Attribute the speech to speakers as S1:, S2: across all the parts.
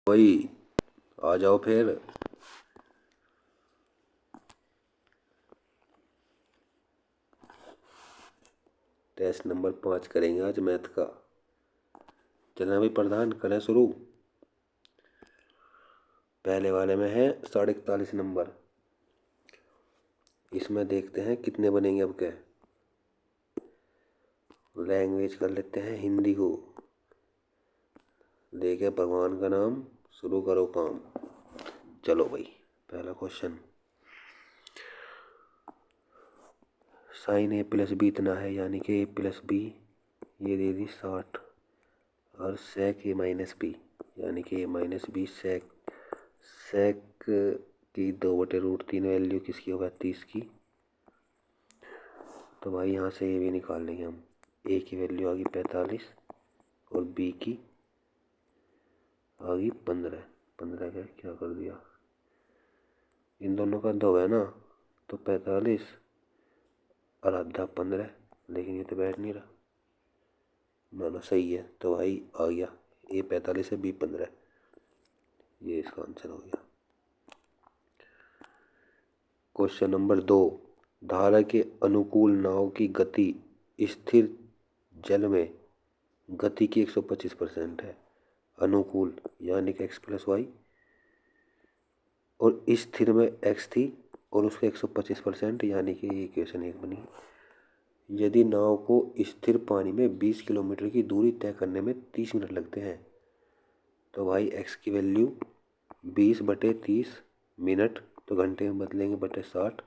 S1: भाई आ जाओ फिर। टेस्ट नंबर 5 करेंगे आज मैथ का। चलना भाई प्रधान, करें शुरू। पहले वाले में है 41.5 नंबर। इसमें देखते हैं कितने बनेंगे अब के। लैंग्वेज कर लेते हैं हिंदी को। लेके भगवान का नाम, शुरू करो काम। चलो भाई, पहला क्वेश्चन। साइन ए प्लस बी इतना है, यानी कि ए प्लस बी ये दे दी 60। और सेक ए माइनस बी, यानी कि ए माइनस बी सेक। सेक की 2/√3 वैल्यू किसकी होगा, 30 की। तो भाई यहाँ से ए भी निकाल लेंगे हम। ए की वैल्यू आ गई 45 और बी की आ गई 15। 15 का क्या कर दिया, इन दोनों का 2 है ना, तो 45 और आधा 15। लेकिन ये तो बैठ नहीं रहा ना ना, सही है। तो भाई आ गया ए 45 है, बी 15। ये इसका आंसर हो गया। Question number 2। धारा के अनुकूल नाव की गति स्थिर जल में गति की 125% है। अनुकूल यानी कि x+y, और स्थिर में x थी और उसका 125% यानी कि इक्वेशन 1 बनी। यदि नाव को स्थिर पानी में 20 किलोमीटर की दूरी तय करने में 30 मिनट लगते हैं, तो भाई x की वैल्यू 20/30 मिनट, तो घंटे में बदलेंगे बटे 60।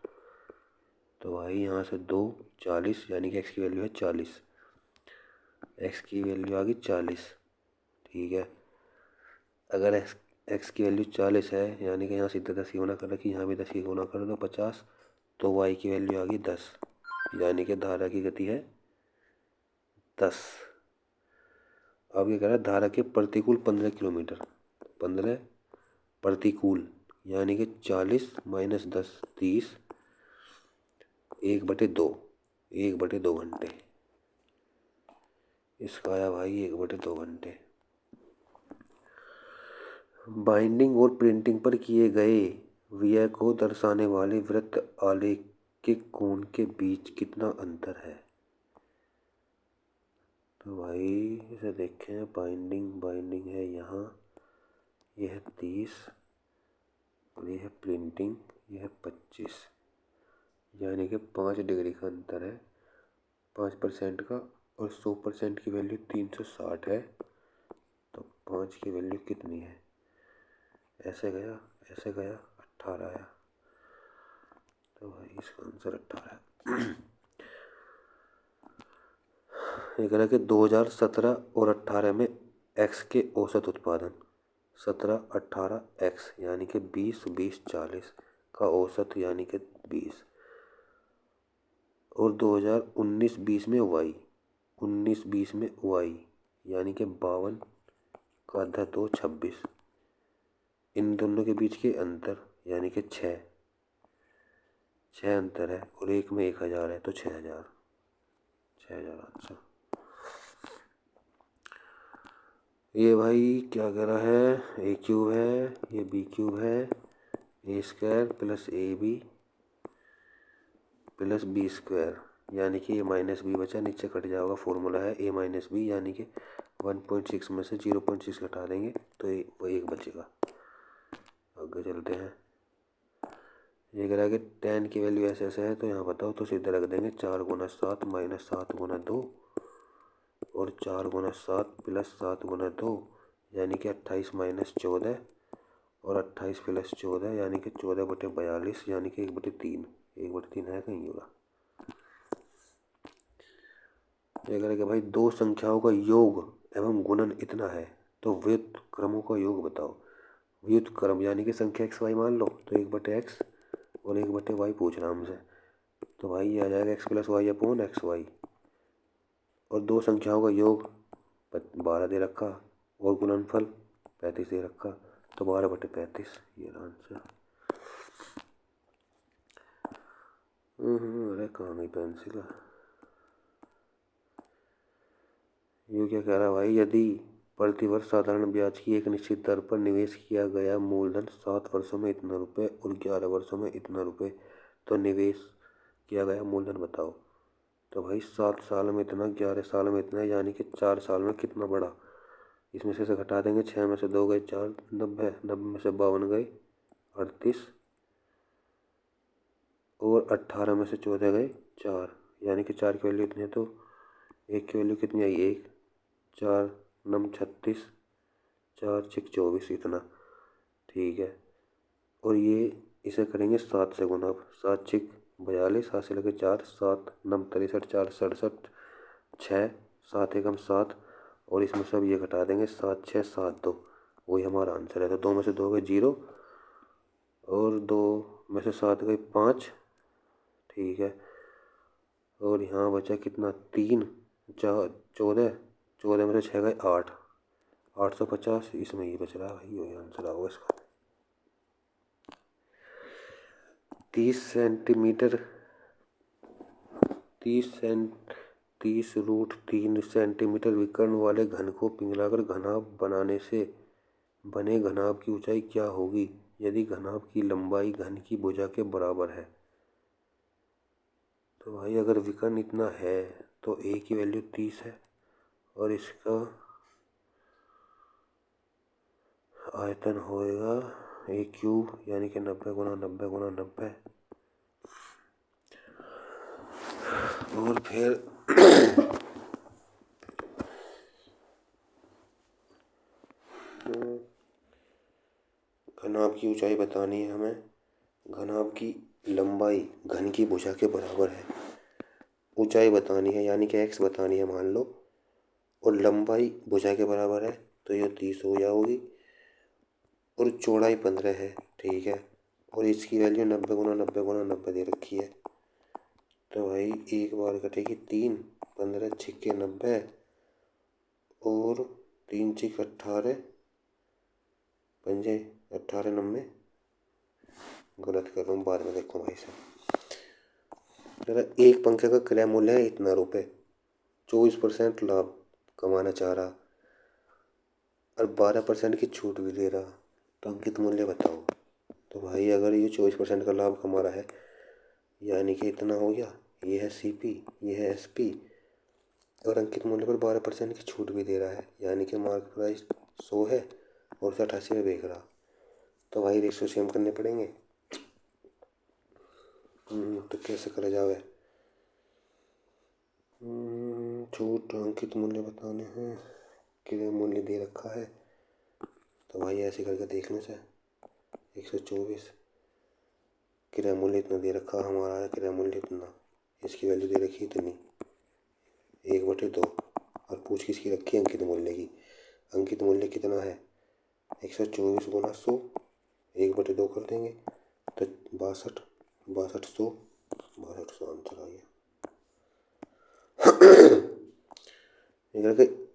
S1: तो भाई यहाँ से 2 40, यानी कि x की वैल्यू है 40। x की वैल्यू आ गई 40। ठीक है, अगर x की वैल्यू 40 है, यानी कि यहाँ सीधे 10 की गुना कर रखी, यहाँ भी 10 की गुना कर दो 50। तो y की वैल्यू आ गई 10, यानी कि धारा की गति है 10। अब ये कह रहा है धारा के प्रतिकूल 15 किलोमीटर। 15 प्रतिकूल, यानी कि 40 माइनस 10 30, 1/2। 1/2 घंटे। इसका आया भाई 1/2 घंटे। बाइंडिंग और प्रिंटिंग पर किए गए व्यय को दर्शाने वाले वृत्त आलेख के कोण के बीच कितना अंतर है। तो भाई इसे देखें, बाइंडिंग है यहाँ, यह है 30 और यह है प्रिंटिंग, यह है 25, यानी कि 5 डिग्री का अंतर है। 5% का, और 100% की वैल्यू 360 है। तो 5 की वैल्यू कितनी है, ऐसे गया 18 आया। तो भाई इसका आंसर 18 है। ये कह रहा है कि 2017 और 18 में एक्स के औसत उत्पादन 17 18 एक्स, यानी कि 20 20 40 का औसत यानी कि 20। और 2019-20 में वाई, 19-20 में वाई यानी कि 52 का आधा 2 26। इन दोनों के बीच के अंतर यानी कि 6 अंतर है, और एक में 1000 है, तो 6000। 6000 आंसर। ये भाई क्या कह रहा है, ए क्यूब है, ये बी क्यूब है, A square plus A B plus B square, यानी कि ये माइनस बी बचा, नीचे कट जाएगा। फॉर्मूला है ए माइनस बी, यानी कि 1.6 में से 0.6 घटा देंगे तो वो 1 बचेगा। आगे चलते हैं। ये कह रहा है कि 10 की वैल्यू ऐसे ऐसे है, तो यहाँ बताओ, तो सीधे रख देंगे 4 गुना 7 माइनस 7 गुना 2, और 4 गुना 7 प्लस 7 गुना 2, यानी कि 28 माइनस 14, और 28 प्लस 14 यानी कि 14/42, यानी कि 1/3। 1/3 है कहीं होगा। ये करेगा भाई, दो संख्याओं का योग एवं गुणन इतना है, तो व्युत्क्रमों का योग बताओ। व्युत्क्रम यानी कि संख्या एक्स वाई मान लो, तो 1/x और 1/y पूछ रहा हमसे। तो भाई ये आ जाएगा x+y/xy। और दो संख्याओं का योग 12 दे रखा, और गुणनफल 35 दे रखा, तो 12/35 ये आंसर। अरे कहाँ गई पेंसिल। ये क्या कह रहा है भाई, यदि प्रतिवर्ष साधारण ब्याज की एक निश्चित दर पर निवेश किया गया मूलधन 7 वर्षों में इतना रुपये और 11 वर्षों में इतना रुपये। तो निवेश किया गया मूलधन बताओ। तो भाई 7 साल में इतना, 11 साल में इतना, यानी कि 4 साल में कितना बढ़ा। इसमें से घटा देंगे, 6 में से 2 गए 4, 90, 90 में से 52 गए 38 और 18 में से 14 गए 4, यानी कि 4 की वैल्यू इतनी है। तो 1 की वैल्यू कितनी आई, 1, 4 9 36, 4 6 24 इतना। ठीक है, और ये इसे करेंगे 7 से गुना। 7 6 42, 7 से लेकर 4, 7 9 63, 4 67, 6 7 एकम 7, और इसमें सब ये घटा देंगे, 7 6 7 2, वही हमारा आंसर है। तो 2 में से 2 गए 0 और 2 में से 7 गए 5। ठीक है, और यहाँ बचा कितना, 3 4 14, 14 में से 6 गए 8, 850, इसमें ये बच रहा है भाई, वही आंसर होगा इसका। 30 सेंटीमीटर 30√3 सेंटीमीटर विकर्ण वाले घन को पिघलाकर घनाभ बनाने से बने घनाभ की ऊंचाई क्या होगी यदि घनाभ की लंबाई घन की भुजा के बराबर है। तो भाई अगर विकर्ण इतना है तो ए की वैल्यू 30 है और इसका आयतन होएगा ए क्यूब, यानी कि 90 गुना 90 गुना 90। और फिर घनाभ की ऊंचाई बतानी है हमें। घनाभ की लंबाई घन की भुजा के बराबर है, ऊंचाई बतानी है यानी कि एक्स बतानी है मान लो, और लंबाई भुजा के बराबर है तो ये 30 हो जाएगी, और चौड़ाई 15 है। ठीक है, और इसकी वैल्यू 90 गुना 90 गुना 90 दे रखी है। तो भाई एक बार कटेगी 3, 15 छिक्के 90 और 3 छिक 18, पंजे 18 90, गलत कर रहा हूँ, बाद में देखो भाई साहब। जरा एक पंखे का क्रय मूल्य है इतना रुपये, 24% लाभ कमाना चाह रहा और 12% की छूट भी दे रहा, तो अंकित मूल्य बताओ। तो भाई अगर ये 24% का लाभ कमा रहा है यानी कि इतना हो गया, ये है CP, ये है SP, और अंकित मूल्य पर 12% की छूट भी दे रहा है यानी कि मार्केट प्राइस 100 है और उसे 88 में बेच रहा। तो भाई रेशो सेम करने पड़ेंगे। तो कैसे करा जावे। छूट अंकित मूल्य बताने हैं, क्रय मूल्य दे रखा है, तो भाई ऐसे करके देखने से 124, क्रय मूल्य इतना दे रखा हमारा है, क्रय मूल्य इतना, इसकी वैल्यू दे रखी इतनी 1/2, और पूछ किसकी रखी है, अंकित मूल्य की। अंकित मूल्य कितना है 124 गुना 100, 1/2 कर देंगे तो 62, 6200, 6200 आंसर आ गया।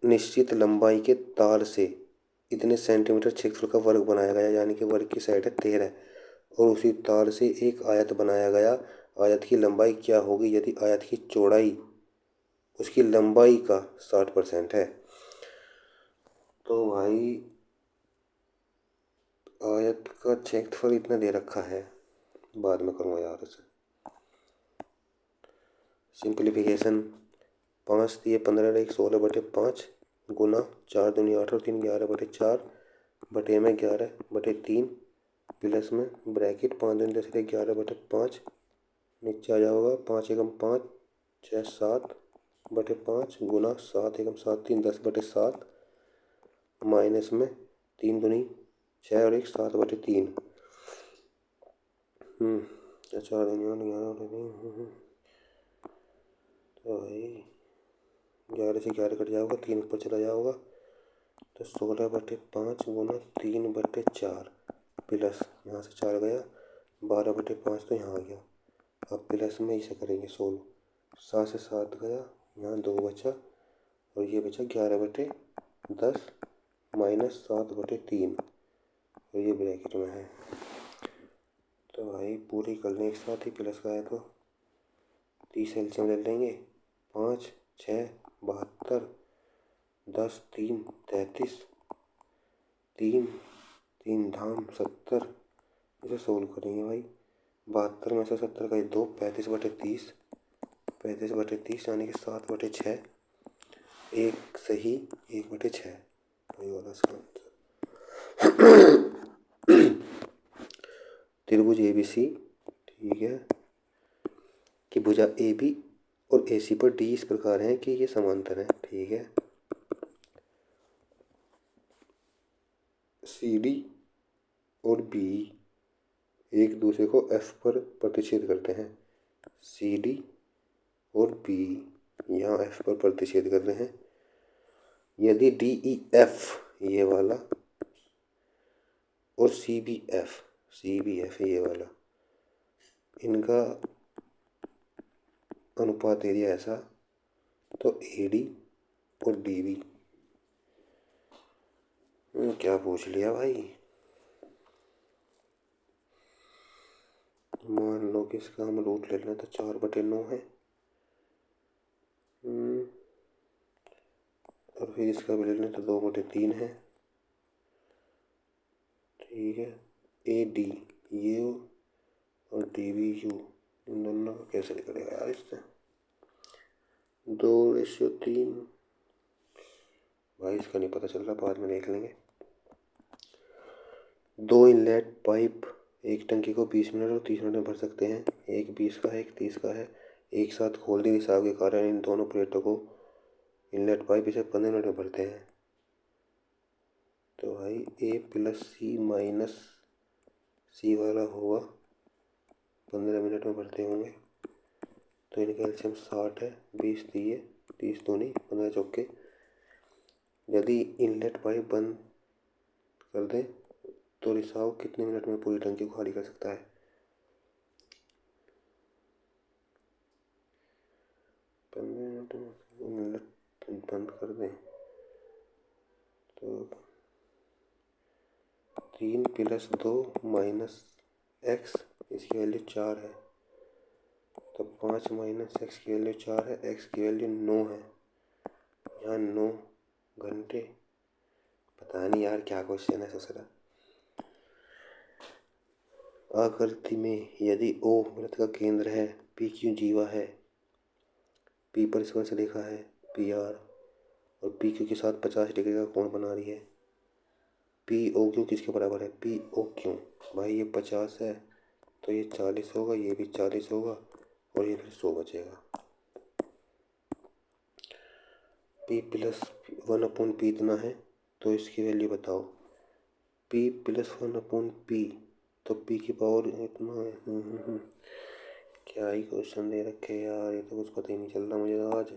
S1: निश्चित लंबाई के तार से इतने सेंटीमीटर क्षेत्रफल का वर्ग बनाया गया, यानी कि वर्ग की साइड है 13, और उसी तार से एक आयत बनाया गया। आयत की लंबाई क्या होगी यदि आयत की चौड़ाई उसकी लंबाई का 60% है। तो भाई आयत का क्षेत्रफल इतना दे रखा है, बाद में करूँगा यार इसे सिंप्लीफिकेशन। 5 दिए 15, 1 16/5 गुना 4 दूनी 8 और 3 11/4 बटे में 11/3 प्लस में ब्रैकेट 5 दूनी 10 11/5 नीचे आ जाओगा 5 एकम 5 6 7/5 गुना 7 एकम 7 3 10/7 माइनस में 3 दूनी 6 और 1 7/3 4 दूनी 8 11/3 तो भाई 11 से 11 कट जाओगा, 3 ऊपर चला जाओगा तो 16/5 गुना 3/4 प्लस यहाँ से 4 गया 12/5 तो यहाँ आ गया। अब प्लस में इसे करेंगे 16, 7 से 7 गया, यहाँ 2 बचा और ये बचा 11/10 माइनस 7/3 और ये ब्रैकेट में है। तो भाई पूरी कर लें एक साथ ही, प्लस का है तो 30 एलसीएम ले लेंगे, 5 6 72 10 3 33, 3 3 धाम 70। इसे सोल्व करेंगे भाई। 72 में से 70 का 2, 35/30, 35/30 यानी कि 7/6, एक सही 1/6 वही वाला इसका आंसर। त्रिभुज ABC, ठीक है, कि भुजा AB और AC पर D इस प्रकार है कि ये समांतर है, ठीक है। CD और BE एक दूसरे को F पर प्रतिच्छेद करते हैं। CD और BE यहाँ F पर प्रतिच्छेद कर रहे हैं। यदि DEF ये वाला और CBF ये वाला, इनका अनुपात एरिया ऐसा, तो AD और DB। क्या पूछ लिया भाई। मान लो कि इसका हम रूट ले लें तो 4/9 है। और फिर इसका भी ले लें तो 2/3 है, ठीक है। AD ये और DB यू, इन दोनों का कैसे निकलेगा यार इससे। 2:3 भाई, इसका नहीं पता चल रहा, बाद में देख लेंगे। 2 इनलेट पाइप एक टंकी को 20 मिनट और 30 मिनट में भर सकते हैं। एक 20 का है, एक 30 का है। एक साथ खोल दी रिसाव के कारण इन दोनों प्लेटों को इनलेट पाइप इसे 15 मिनट में भरते हैं। तो भाई A + C - C वाला होगा 15 मिनट में भरते होंगे। तो इनका एलसीएम 60 है, 20 दिए, 30 तो नहीं, 15 चौके। यदि इनलेट पाइप बंद कर दें तो रिसाव कितने मिनट में पूरी टंकी को खाली कर सकता है। 15 मिनट में इनलेट बंद कर दें तो 3 + 2 - x, इसकी वैल्यू 4 है। तो 5 - x की वैल्यू 4 है, x की वैल्यू 9 है। यहाँ 9 घंटे। पता नहीं यार क्या क्वेश्चन है ससरा। आकृति में यदि O वृत्त का केंद्र है, PQ जीवा है, P पर स्पर्श रेखा है PR, और PQ के साथ 50 डिग्री का कोण बना रही है। POQ किसके बराबर है। POQ भाई ये 50 है तो ये 40 होगा, ये भी 40 होगा और ये फिर 100 बचेगा। P + 1/P इतना है तो इसकी वैल्यू बताओ। P + 1/P तो P की पावर इतना है। क्या ही क्वेश्चन दे रखे यार, ये तो कुछ पता ही नहीं चल रहा मुझे आज।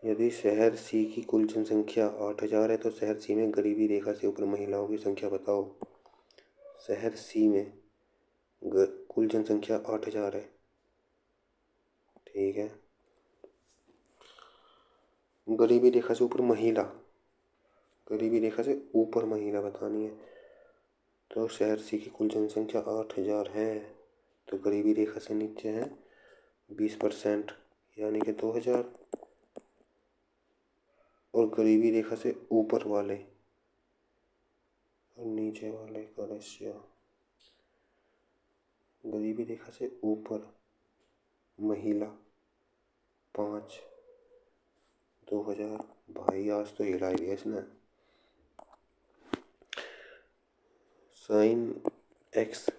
S1: यदि शहर C की कुल जनसंख्या 8000 है तो शहर C में गरीबी रेखा से ऊपर महिलाओं की संख्या बताओ। शहर C में कुल जनसंख्या 8000 है, ठीक है। गरीबी रेखा से ऊपर महिला, गरीबी रेखा से ऊपर महिला बतानी है। तो शहर C की कुल जनसंख्या 8000 है, तो गरीबी रेखा से नीचे है 20% यानी कि 2000, और गरीबी रेखा से ऊपर वाले और नीचे वाले का रेशियो। गरीबी रेखा से ऊपर महिला 5, 2000। भाई आज तो हिला दिया इसने। sin x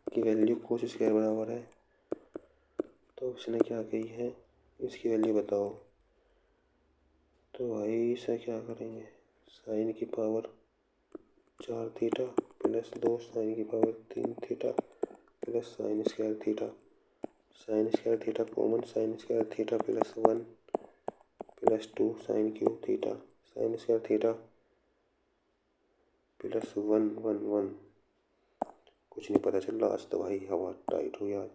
S1: की वैल्यू cos स्क्वायर बराबर है, तो उसने क्या कही है, इसकी वैल्यू बताओ। तो भाई इसे क्या करेंगे, साइन की पावर 4 थीटा + 2 साइन की power 3 theta plus sine square theta. Sine square theta common, sine square theta +1 + 2 sine cube theta. Sine square theta +1 1 1। कुछ नहीं पता चल रहा आज तो भाई, हवा टाइट हो गया।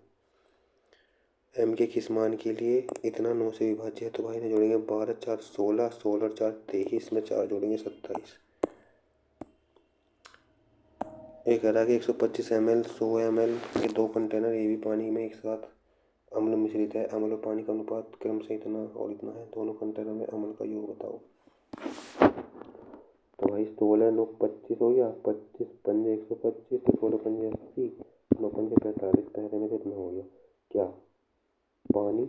S1: m के किस मान के लिए इतना 9 से विभाज्य है। तो भाई ने जोड़ेंगे 12 4 16, 16 4 23, में 4 जोड़ेंगे 27। एक कह रहा कि 125 ml 100 ml के 2 कंटेनर ये भी पानी में एक साथ अम्ल मिश्रित है, अम्ल और पानी का अनुपात क्रमशः इतना और इतना है, दोनों कंटेनर में अम्ल का योग बताओ। तो भाई 16 9 25 हो गया, 25 पंजे 125, तो 16 पंजे 80, 9 पंजे 45, पहले में कितना हो गया क्या, पानी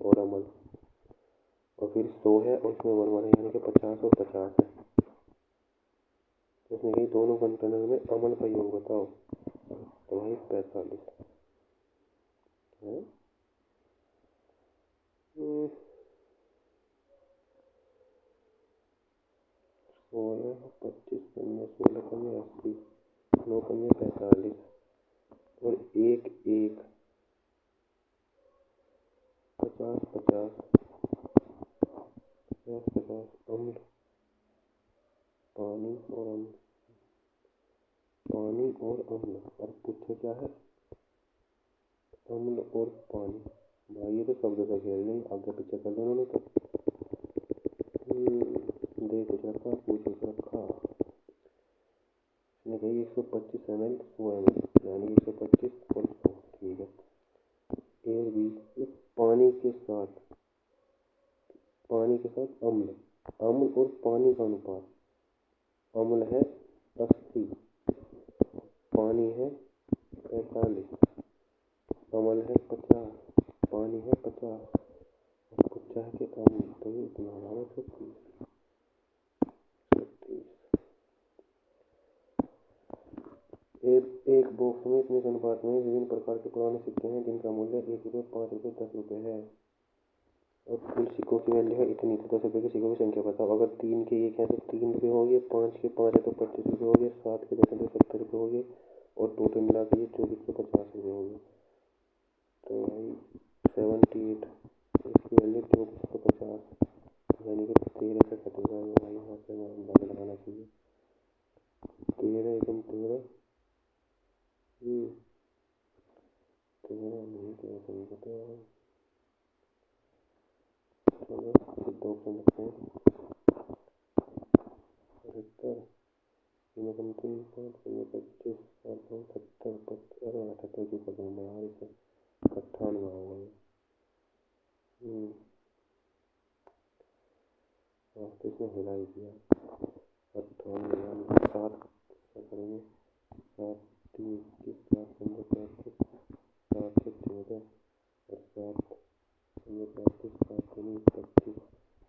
S1: और अम्ल, और फिर 100 है और उसमें 1 है, यानी कि 50 और 50 है। तो इसमें कहीं दोनों कंटेनर में अम्ल का योग बताओ। तो भाई 45 है। 16 25 पंजे 16 पंजे 80, 9 पंजे 45 और एक एक 50 50 50 50 अम्ल पानी और अम्ल, पानी और अम्ल, और पूछे क्या है, अम्ल और पानी। भाई ये तो शब्द से खेल नहीं, आगे पीछे कर दोनों ने तो दे कुछ रखा पूछ कुछ रखा। इसने कही 125 ml 100 ml, यानी 125 और 100, ठीक है। ए बी पानी के साथ, पानी के साथ अम्ल, अम्ल और पानी का अनुपात, अम्ल है 80, पानी है 45, अम्ल है 50, पानी है 50, पूछा है कि अम्ल, तो ये इतना हमारा 36। एक बॉक्स में इतने अनुपात में विभिन्न प्रकार के पुराने सिक्के हैं जिनका मूल्य 1 रुपये 5 रुपये 10 रुपये है, और कुल सिक्कों की वैल्यू है इतनी। तो 10 रुपये के सिक्कों की संख्या बताओ। अगर 3 के 1 है तो 3 रुपये हो गए, 5 के 5 है तो 25 रुपये हो गए, 7 के 10 है तो 70 रुपये हो गए, और टोटल मिला के ये 2450 रुपये हो गए। तो भाई 78, इसकी वैल्यू 2450, यानी कि 13 से कटेगा भाई, यहाँ से अंदाजा लगाना चाहिए। 13 एकम 13, 13 नहीं 13 से नहीं कटेगा। चलो 2 ऑप्शन रखते हैं, 75, 3 एकम 3, 5 25, 7 70, 78 की कर दूँगा यार इसे, 98 होगा ये। हाँ तो इसने हिला ही दिया, 98 यानी 7 करेंगे, 7 3 21, 7 15 35, 7 से 14 और 7 15 35, 7 3 25,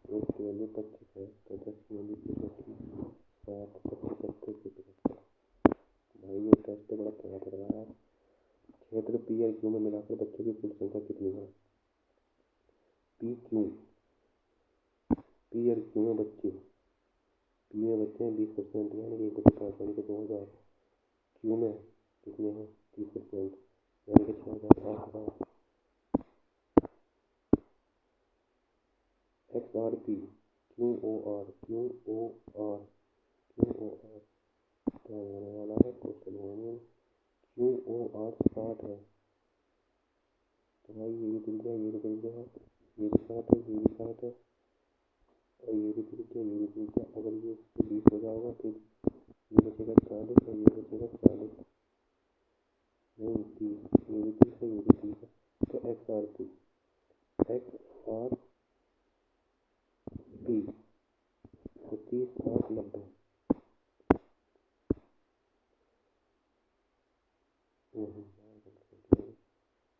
S1: एक की वैल्यू 25 है, तो 10 की वैल्यू 25, 7 25 70 की 75। भाई ये टेस्ट तो बड़ा तगड़ा पड़ रहा है। क्षेत्र पी और क्यू में मिलाकर बच्चों की कुल संख्या कितनी है। पी क्यू, पी और क्यू में बच्चे, पी में बच्चे हैं 20%, यानी कि 1/5 यानी कि 2000, क्यू में कितने हैं 30%, यानी कि 6000 8000। X R P Q O R Q O R Q O R क्या होने वाला है, क्वेश्चन होंगे क्यू ओ आर 60 है, तो भाई ये भी दिल गया, ये भी दिल गया, ये भी 60 है, ये भी 60 है, और ये भी दिल गया, ये भी दिल गया। अगर ये 20 हो जाएगा फिर ये बचेगा 40 और ये बचेगा 40, नहीं 30, ये भी 30 है, ये भी 30 है, तो x R P, x R P तो 30 और 90,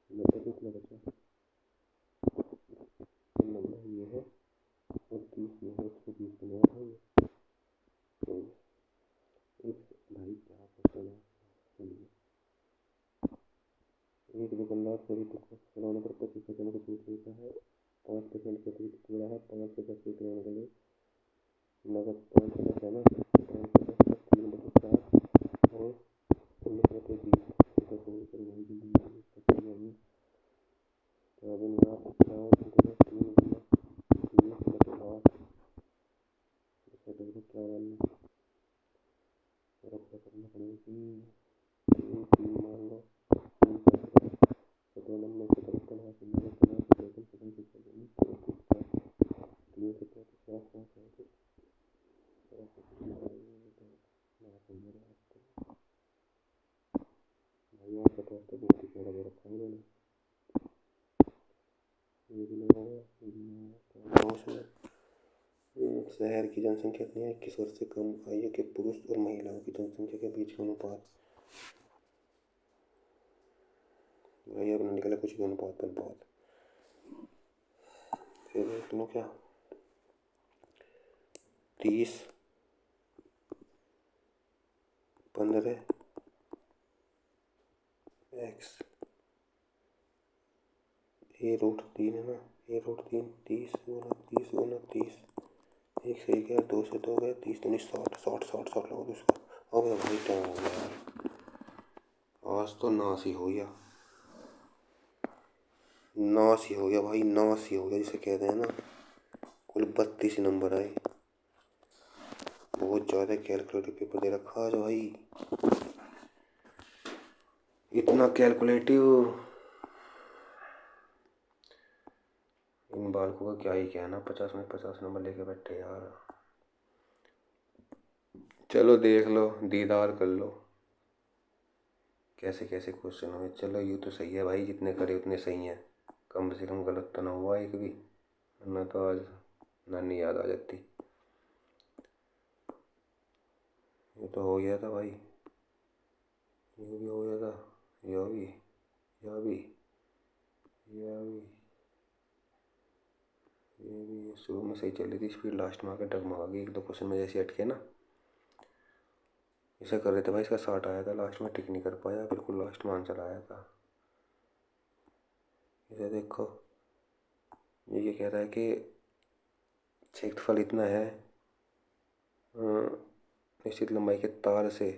S1: 90 कितना बचा, 90 ये है और 30 ये है, 120 बनेगा भाई। तो एक भाई क्या क्वेश्चन है, चलिए। एक दुकानदार सभी खिलौनों पर 25% की छूट देता है, 5% के अतिरिक्त पूरा है, 5 से 10 विक्रय के लिए नगद 5 से 10 है ना, 5 से 10 का 3/4 और 19/20 वसूल कर वही जिंदगी पचेगा। तो अब यहाँ पे क्या हो, 3 गुना 20/8, इसे देखो क्या बनना, और अब क्या करना पड़ेगी, 3 मान लो, 3 से 2 नंबर से 55 हासिल में 50 से 53 सेकंड से चलेगी, 3 से 50 भाई यहाँ का टेस्ट बहुत ही बड़ा दे रखा है इन्होंने। शहर की जनसंख्या कितनी है? 21 वर्ष से कम आयु के पुरुष और महिलाओं की जनसंख्या के बीच का अनुपात। भाई अपना निकला कुछ भी अनुपात अनुपात। फिर देख लो क्या 30 15 एक्स A√3 है ना, A√3 30 गुना 30 गुना 30 एक सही गया, 2 से 2 गया 30 तो नहीं 60 लगो उसका। अब भाई टाइम हो गया यार, आज तो नाश ही हो गया, नाश ही हो गया भाई, नाश ही हो गया जिसे कहते हैं ना। कुल 32 नंबर आए, बहुत ज़्यादा कैलकुलेटिव पेपर दे रखा आज भाई, इतना कैलकुलेटिव। इन बालकों का क्या ही कहना, 50 में 50 नंबर लेके बैठे यार। चलो देख लो, दीदार कर लो कैसे कैसे क्वेश्चन हुए। चलो यूँ तो सही है भाई, जितने करे उतने सही हैं, कम से कम गलत तो ना हुआ एक भी, वरना तो आज नानी याद आ जाती। ये तो हो गया था भाई, ये भी हो गया था, यह भी, यह भी, यह भी, ये भी। शुरू में सही चल रही थी स्पीड, लास्ट में आकर डगमगा गई, एक दो क्वेश्चन में जैसे अटके ना। इसे कर रहे थे भाई, इसका 60 आया था, लास्ट में टिक नहीं कर पाया, बिल्कुल लास्ट में आंसर आया था। इसे देखो, ये कह रहा है कि क्षेत्रफल इतना है, निश्चित लंबाई के तार से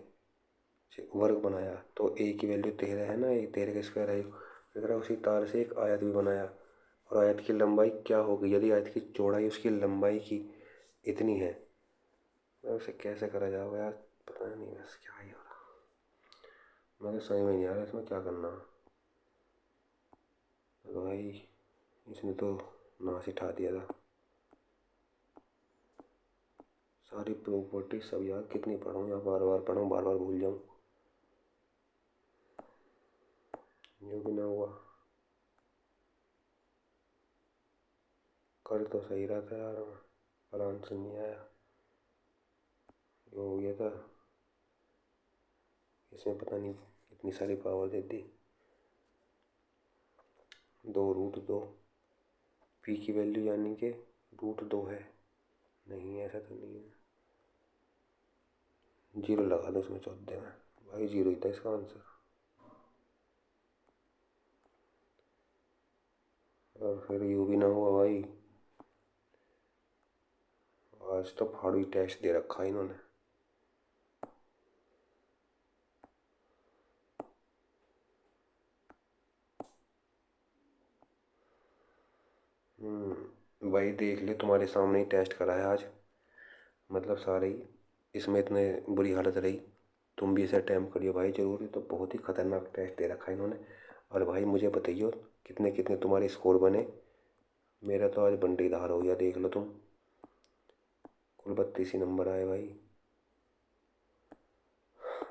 S1: वर्ग बनाया, तो ए की वैल्यू 13 है ना, ये 13 का स्क्वायर है। अगर उसी तार से एक आयत भी बनाया, और आयत की लंबाई क्या होगी यदि आयत की चौड़ाई उसकी लंबाई की इतनी है। उसे कैसे करा जाएगा यार, पता नहीं बस क्या ही हो रहा, मैं तो समझ में नहीं आ रहा इसमें क्या करना। तो भाई इसने तो नाश ही ठा दिया था। सारी प्रॉपर्टी सब यार कितनी पढ़ूँ या बार बार पढ़ूँ, बार बार भूल जाऊँ, जो भी ना हुआ। कर तो सही रहा था यार, पर आंसर नहीं आया, जो हो गया था। इसमें पता नहीं कितनी सारी पावर दे दी, 2√2, पी की वैल्यू यानी कि √2 है, नहीं ऐसा तो नहीं है। 0 लगा दो उसमें 14 में, भाई 0 ही था इसका आंसर। और फिर यू भी ना हुआ भाई, आज तो फाड़ू टेस्ट दे रखा इन्होंने। भाई देख ले, तुम्हारे सामने ही टेस्ट करा है आज, मतलब सारे ही, इसमें इतने बुरी हालत रही, तुम भी इसे अटैम्प्ट करियो भाई ज़रूर, तो बहुत ही ख़तरनाक टेस्ट दे रखा है इन्होंने। और भाई मुझे बताइयो कितने कितने तुम्हारे स्कोर बने, मेरा तो आज बंटीधार हो गया, देख लो तुम, कुल 32 ही नंबर आए भाई।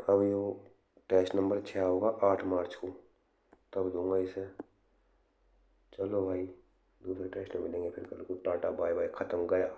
S1: अब यो टेस्ट नंबर 6 होगा 8 मार्च को, तब दूंगा इसे। चलो भाई दूसरे टेस्ट में मिलेंगे फिर कल को, टाटा बाय बाय, ख़त्म गया।